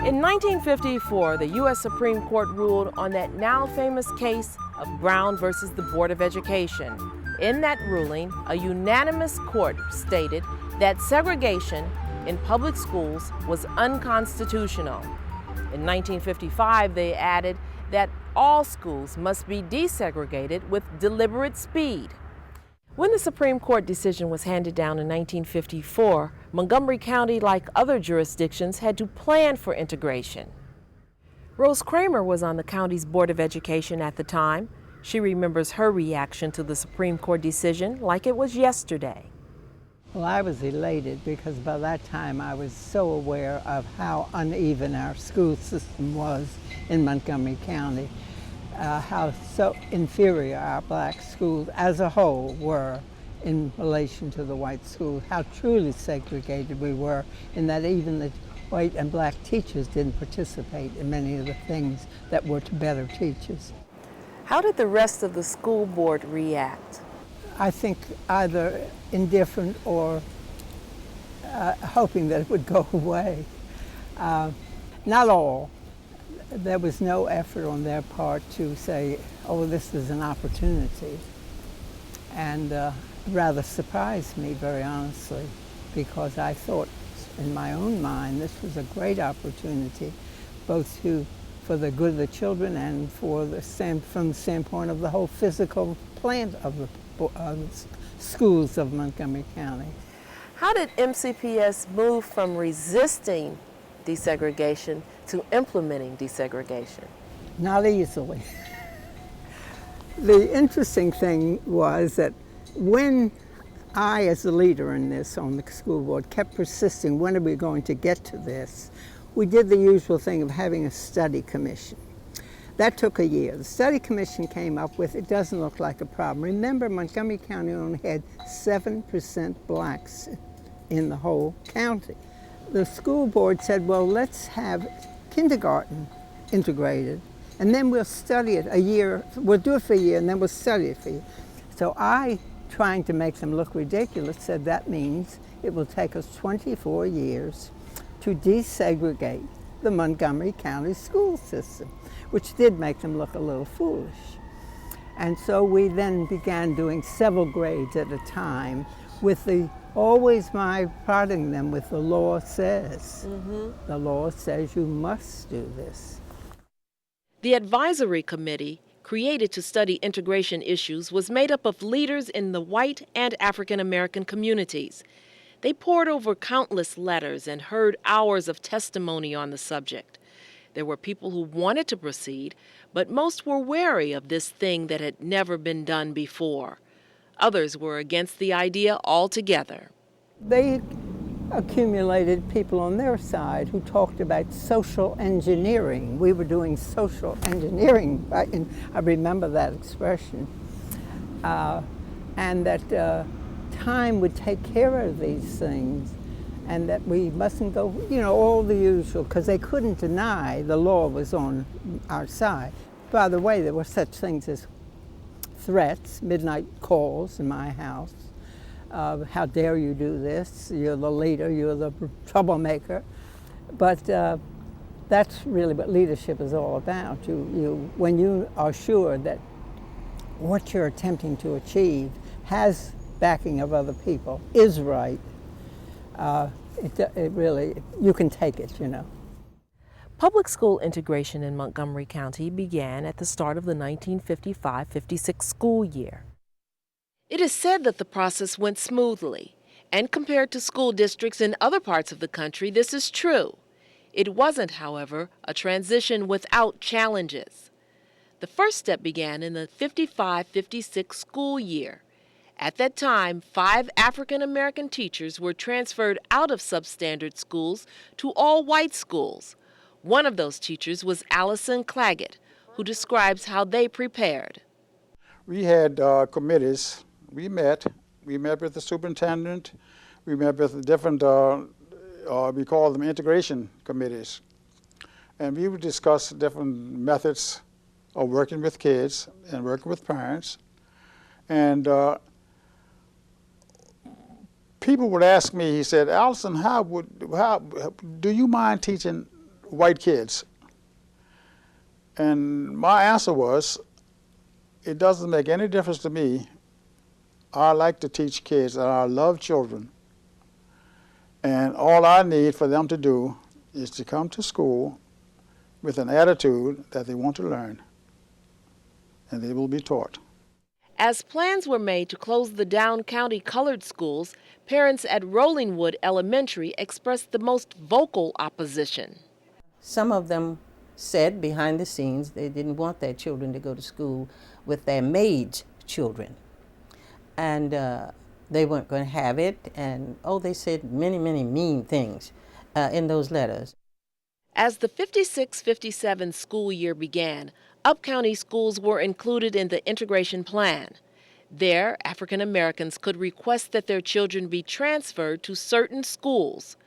In 1954, the U.S. Supreme Court ruled on that now famous case of Brown versus the Board of Education. In that ruling, a unanimous court stated that segregation in public schools was unconstitutional. In 1955, they added that all schools must be desegregated with deliberate speed. When the Supreme Court decision was handed down in 1954, Montgomery County, like other jurisdictions, had to plan for integration. Rose Kramer was on the county's Board of Education at the time. She remembers her reaction to the Supreme Court decision like it was yesterday. Well, I was elated because by that time I was so aware of how uneven our school system was in Montgomery County, how so inferior our black schools as a whole were in relation to the white schools, how truly segregated we were in that even the white and black teachers didn't participate in many of the things that were to better teachers. How did the rest of the school board react? I think either indifferent or hoping that it would go away. Not all. There was no effort on their part to say, oh, this is an opportunity. And rather surprised me, very honestly, because I thought in my own mind this was a great opportunity, both for the good of the children and from the standpoint of the whole physical plant of the schools of Montgomery County. How did MCPS move from resisting desegregation to implementing desegregation? Not easily. The interesting thing was that when I, as the leader in this on the school board, kept persisting, when are we going to get to this? We did the usual thing of having a study commission. That took a year. The study commission came up with, it doesn't look like a problem. Remember, Montgomery County only had 7% blacks in the whole county. The school board said, well, let's have kindergarten integrated, and then we'll study it a year. We'll do it for a year, and then we'll study it for a year. So I, trying to make them look ridiculous, said that means it will take us 24 years to desegregate the Montgomery County school system, which did make them look a little foolish. And so we then began doing several grades at a time with always my prodding them with the law says. The law says you must do this. The advisory committee created to study integration issues was made up of leaders in the white and African American communities. They pored over countless letters and heard hours of testimony on the subject. There were people who wanted to proceed, but most were wary of this thing that had never been done before. Others were against the idea altogether. They accumulated people on their side who talked about social engineering. We were doing social engineering, right? And I remember that expression. And that time would take care of these things, and that we mustn't go, all the usual, because they couldn't deny the law was on our side. By the way, there were such things as threats, midnight calls in my house. How dare you do this? You're the leader, you're the troublemaker. But that's really what leadership is all about. When you are sure that what you're attempting to achieve has backing of other people, is right, it really, you can take it, Public school integration in Montgomery County began at the start of the 1955-56 school year. It is said that the process went smoothly, and compared to school districts in other parts of the country, this is true. It wasn't, however, a transition without challenges. The first step began in the 55-56 school year. At that time, 5 African American teachers were transferred out of substandard schools to all-white schools. One of those teachers was Allison Claggett, who describes how they prepared. We had committees. We met with the superintendent. We met with the different, we call them integration committees. And we would discuss different methods of working with kids and working with parents. And people would ask me, he said, Allison, how do you mind teaching white kids. And my answer was, it doesn't make any difference to me. I like to teach kids and I love children. And all I need for them to do is to come to school with an attitude that they want to learn, and they will be taught. As plans were made to close the Down County colored schools, parents at Rollingwood Elementary expressed the most vocal opposition. Some of them said behind the scenes they didn't want their children to go to school with their maids' children. And they weren't going to have it. And, they said many, many mean things in those letters. As the 56-57 school year began, up-county schools were included in the integration plan. There, African Americans could request that their children be transferred to certain schools.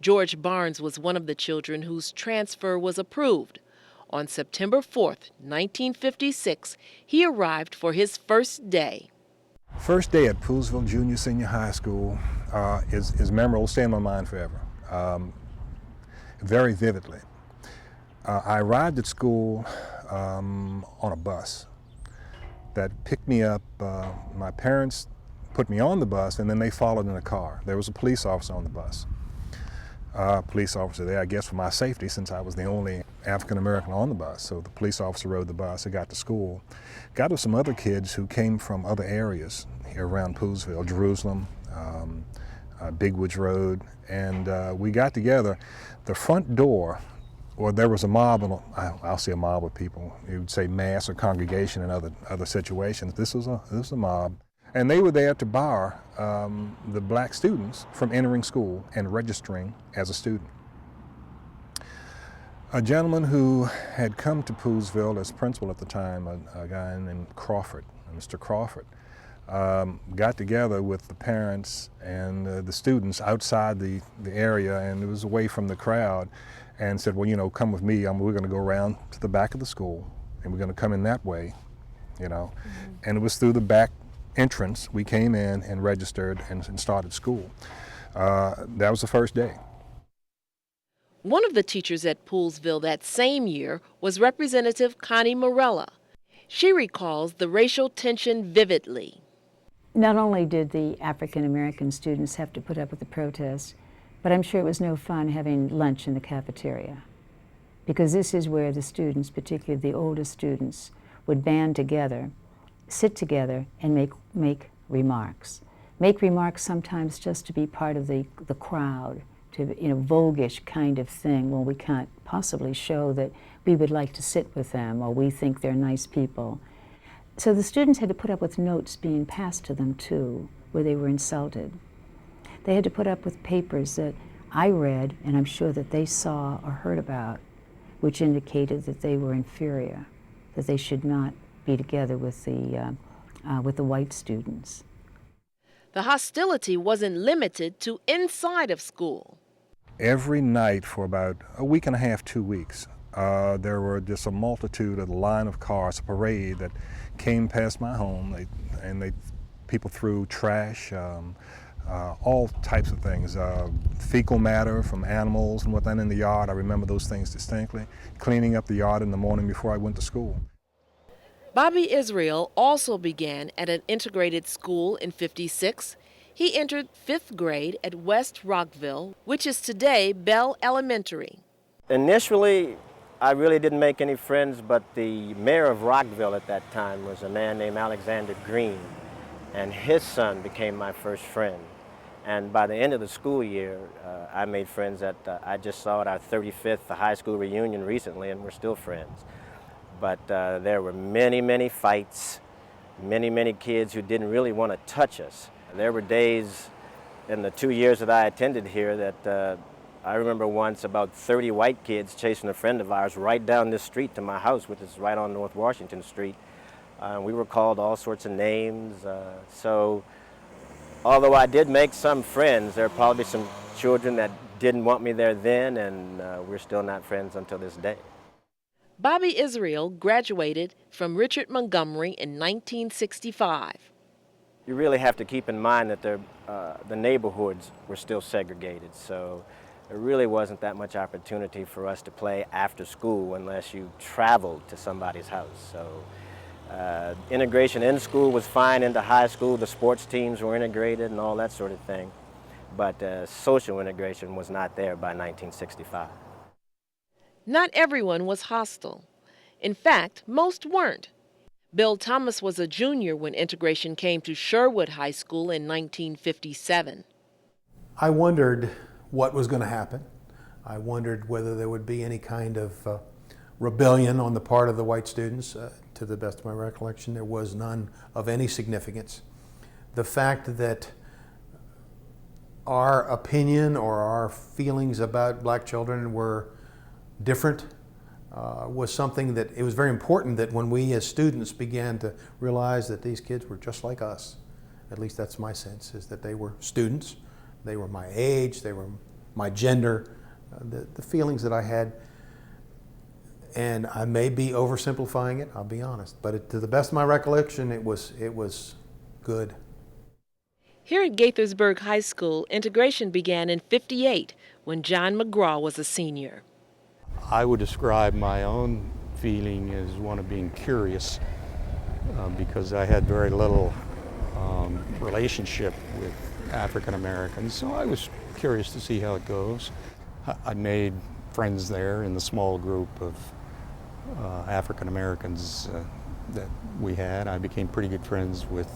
George Barnes was one of the children whose transfer was approved. On September 4th, 1956, he arrived for his first day. First day at Poolesville Junior Senior High School is memorable, stay in my mind forever, very vividly. I arrived at school on a bus that picked me up. My parents put me on the bus and then they followed in a car. There was a police officer on the bus. Police officer there, I guess for my safety, since I was the only African American on the bus. So the police officer rode the bus. I got to school. Got with some other kids who came from other areas here around Poolesville, Jerusalem, Big Woods Road, and we got together. The front door, or there was a mob, I'll say a mob of people. You would say mass or congregation in other situations. This was a mob. And they were there to bar the black students from entering school and registering as a student. A gentleman who had come to Poolesville as principal at the time, a guy named Crawford, Mr. Crawford, got together with the parents and the students outside the area, and it was away from the crowd, and said, well, come with me. We're going to go around to the back of the school, and we're going to come in that way, And it was through the back entrance we came in and registered and started school. That was the first day. One of the teachers at Poolesville that same year was Representative Connie Morella. She recalls the racial tension vividly. Not only did the African American students have to put up with the protest, but I'm sure it was no fun having lunch in the cafeteria, because this is where the students, particularly the older students, would band together, sit together, and make remarks. Make remarks sometimes just to be part of the crowd, to voguish kind of thing, when we can't possibly show that we would like to sit with them or we think they're nice people. So the students had to put up with notes being passed to them too, where they were insulted. They had to put up with papers that I read, and I'm sure that they saw or heard about, which indicated that they were inferior, that they should not be together with the white students. The hostility wasn't limited to inside of school. Every night for about a week and a half, 2 weeks, there were just a multitude of the line of cars, a parade that came past my home, people threw trash, all types of things, fecal matter from animals and whatnot in the yard. I remember those things distinctly, cleaning up the yard in the morning before I went to school. Bobby Israel also began at an integrated school in '56. He entered 5th grade at West Rockville, which is today Bell Elementary. Initially, I really didn't make any friends, but the mayor of Rockville at that time was a man named Alexander Green, and his son became my first friend. And by the end of the school year, I made friends that I just saw at our 35th high school reunion recently, and we're still friends. But there were many, many fights, many kids who didn't really want to touch us. There were days in the 2 years that I attended here that I remember once about 30 white kids chasing a friend of ours right down this street to my house, which is right on North Washington Street. We were called all sorts of names. So although I did make some friends, there are probably some children that didn't want me there then, and we're still not friends until this day. Bobby Israel graduated from Richard Montgomery in 1965. You really have to keep in mind that the neighborhoods were still segregated. So there really wasn't that much opportunity for us to play after school unless you traveled to somebody's house. So integration in school was fine into high school. The sports teams were integrated and all that sort of thing. But social integration was not there by 1965. Not everyone was hostile. In fact, most weren't. Bill Thomas was a junior when integration came to Sherwood High School in 1957. I wondered what was going to happen. I wondered whether there would be any kind of rebellion on the part of the white students. To the best of my recollection, there was none of any significance. The fact that our opinion or our feelings about black children were different was something that it was very important that when we as students began to realize that these kids were just like us, at least that's my sense, is that they were students, they were my age, they were my gender, the feelings that I had. And I may be oversimplifying it, I'll be honest, but to the best of my recollection, it was good. Here at Gaithersburg High School, integration began in '58 when John McGraw was a senior. I would describe my own feeling as one of being curious because I had very little relationship with African Americans, so I was curious to see how it goes. I made friends there in the small group of African Americans that we had. I became pretty good friends with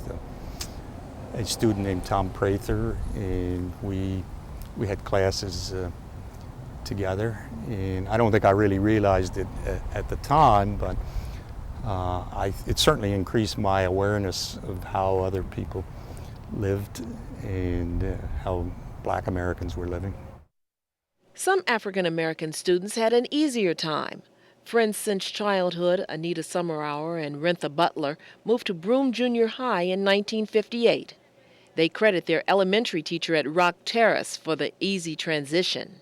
a student named Tom Prather, and we had classes together. And I don't think I really realized it at the time, but it certainly increased my awareness of how other people lived and how black Americans were living. Some African American students had an easier time. Friends since childhood, Anita Summerhour and Rentha Butler, moved to Broome Junior High in 1958. They credit their elementary teacher at Rock Terrace for the easy transition.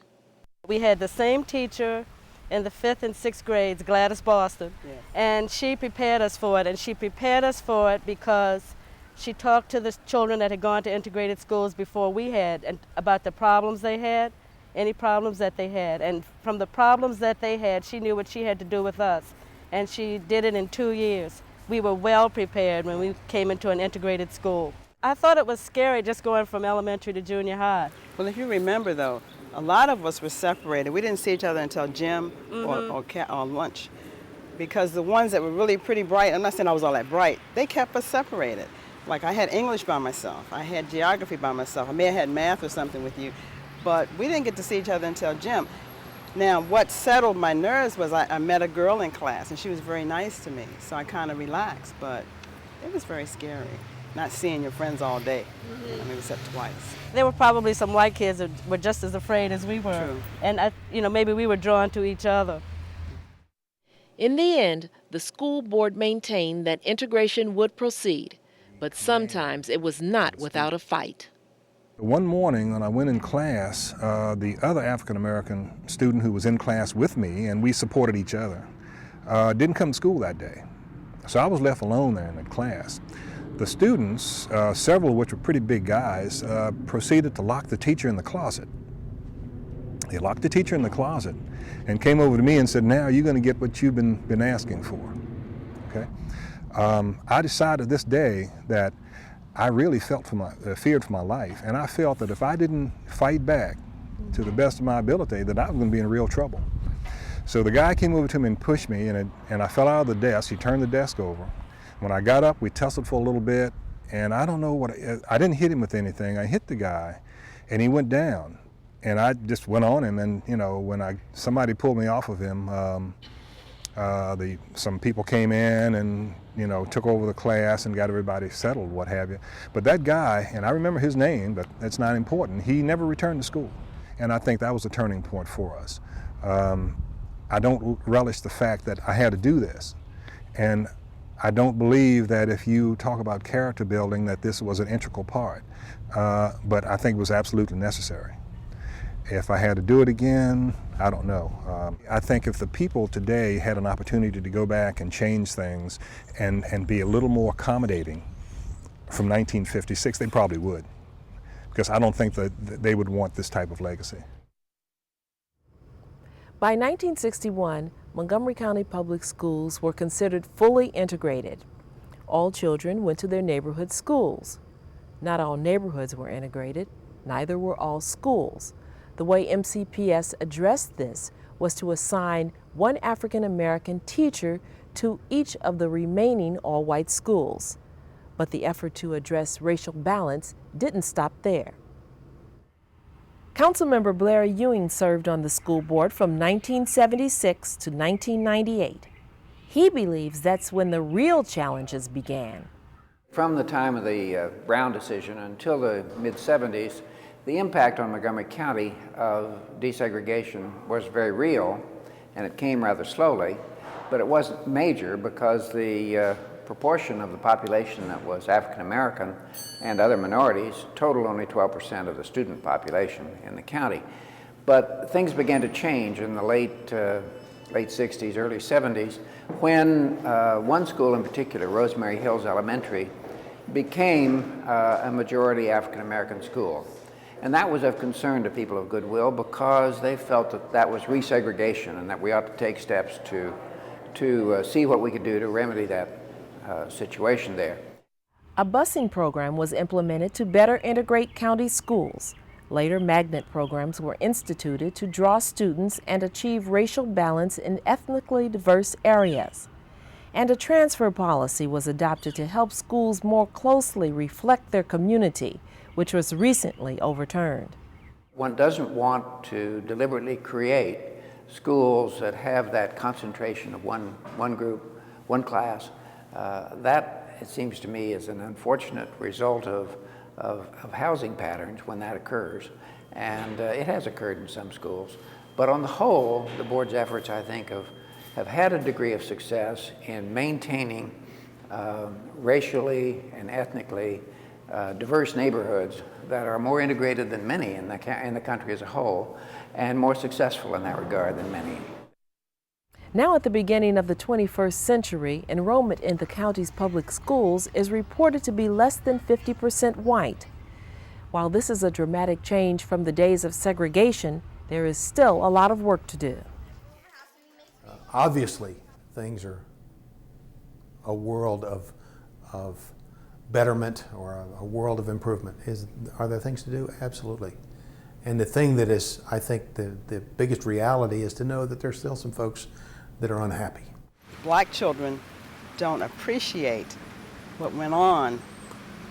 We had the same teacher in the 5th and 6th grades, Gladys Boston, and she prepared us for it. And she prepared us for it because she talked to the children that had gone to integrated schools before we had and about the problems they had, any problems that they had. And from the problems that they had, she knew what she had to do with us. And she did it in 2 years. We were well prepared when we came into an integrated school. I thought it was scary just going from elementary to junior high. Well, if you remember, though, a lot of us were separated. We didn't see each other until gym or lunch, because the ones that were really pretty bright, I'm not saying I was all that bright, they kept us separated. Like I had English by myself, I had geography by myself, I may have had math or something with you, but we didn't get to see each other until gym. Now, what settled my nerves was I met a girl in class, and she was very nice to me, so I kind of relaxed, but it was very scary. Not seeing your friends all day, I mean, except twice. There were probably some white kids that were just as afraid as we were. True. And, maybe we were drawn to each other. In the end, the school board maintained that integration would proceed, but sometimes it was not without a fight. One morning when I went in class, the other African American student who was in class with me, and we supported each other, didn't come to school that day. So I was left alone there in the class. The students, several of which were pretty big guys, proceeded to lock the teacher in the closet. They locked the teacher in the closet and came over to me and said, "Now you're going to get what you've been asking for." Okay. I decided this day that I really feared for my life, and I felt that if I didn't fight back to the best of my ability, that I was going to be in real trouble. So the guy came over to me and pushed me, and I fell out of the desk. He turned the desk over. When I got up, we tussled for a little bit, and I don't know what, I didn't hit him with anything. I hit the guy, and he went down. And I just went on him, and when somebody pulled me off of him, some people came in and took over the class and got everybody settled, what have you. But that guy, and I remember his name, but that's not important, he never returned to school. And I think that was a turning point for us. I don't relish the fact that I had to do this. And I don't believe that if you talk about character building that this was an integral part, but I think it was absolutely necessary. If I had to do it again, I don't know. I think if the people today had an opportunity to go back and change things and be a little more accommodating from 1956, they probably would, because I don't think that they would want this type of legacy. By 1961, Montgomery County Public Schools were considered fully integrated. All children went to their neighborhood schools. Not all neighborhoods were integrated, neither were all schools. The way MCPS addressed this was to assign one African American teacher to each of the remaining all-white schools. But the effort to address racial balance didn't stop there. Councilmember Blair Ewing served on the school board from 1976 to 1998. He believes that's when the real challenges began. From the time of the Brown decision until the mid-70s, the impact on Montgomery County of desegregation was very real, and it came rather slowly, but it wasn't major because the proportion of the population that was African American and other minorities totaled only 12% of the student population in the county. But things began to change in the late 60s, early 70s, when one school in particular, Rosemary Hills Elementary, became a majority African American school. And that was of concern to people of goodwill because they felt that that was resegregation and that we ought to take steps to see what we could do to remedy that situation there. A busing program was implemented to better integrate county schools. Later, magnet programs were instituted to draw students and achieve racial balance in ethnically diverse areas. And a transfer policy was adopted to help schools more closely reflect their community, which was recently overturned. One doesn't want to deliberately create schools that have that concentration of one group, one class. That, it seems to me, is an unfortunate result of housing patterns when that occurs. And it has occurred in some schools. But on the whole, the board's efforts, I think, have had a degree of success in maintaining racially and ethnically diverse neighborhoods that are more integrated than many in the country as a whole, and more successful in that regard than many. Now at the beginning of the 21st century, enrollment in the county's public schools is reported to be less than 50% white. While this is a dramatic change from the days of segregation, there is still a lot of work to do. Obviously, things are a world of betterment or a world of improvement. Are there things to do? Absolutely. And the thing that is, I think, the biggest reality is to know that there's still some folks that are unhappy. Black children don't appreciate what went on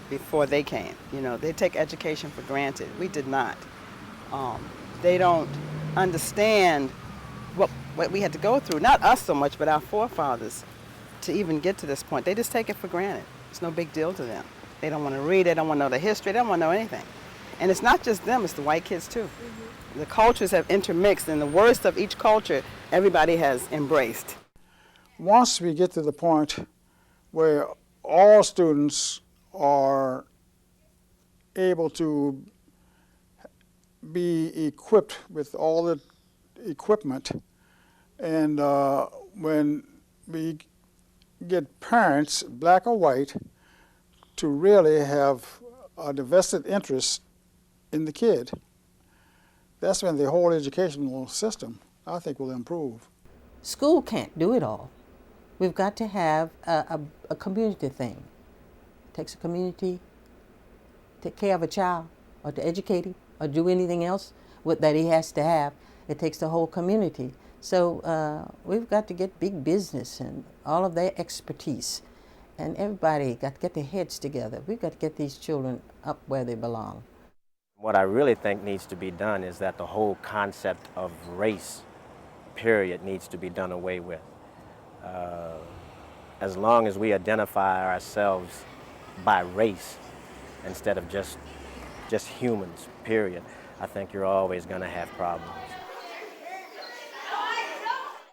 before they came. You know, they take education for granted. We did not. They don't understand what we had to go through, not us so much, but our forefathers, to even get to this point. They just take it for granted. It's no big deal to them. They don't want to read, they don't want to know the history, they don't want to know anything. And it's not just them, it's the white kids too. The cultures have intermixed, and the worst of each culture, everybody has embraced. Once we get to the point where all students are able to be equipped with all the equipment, and when we get parents, black or white, to really have a vested interest in the kid, that's when the whole educational system, I think, will improve. School can't do it all. We've got to have a community thing. It takes a community to take care of a child, or to educate him, or do anything else that he has to have. It takes the whole community. So we've got to get big business and all of their expertise. And everybody got to get their heads together. We've got to get these children up where they belong. What I really think needs to be done is that the whole concept of race, period, needs to be done away with. As long as we identify ourselves by race instead of just humans, period, I think you're always going to have problems.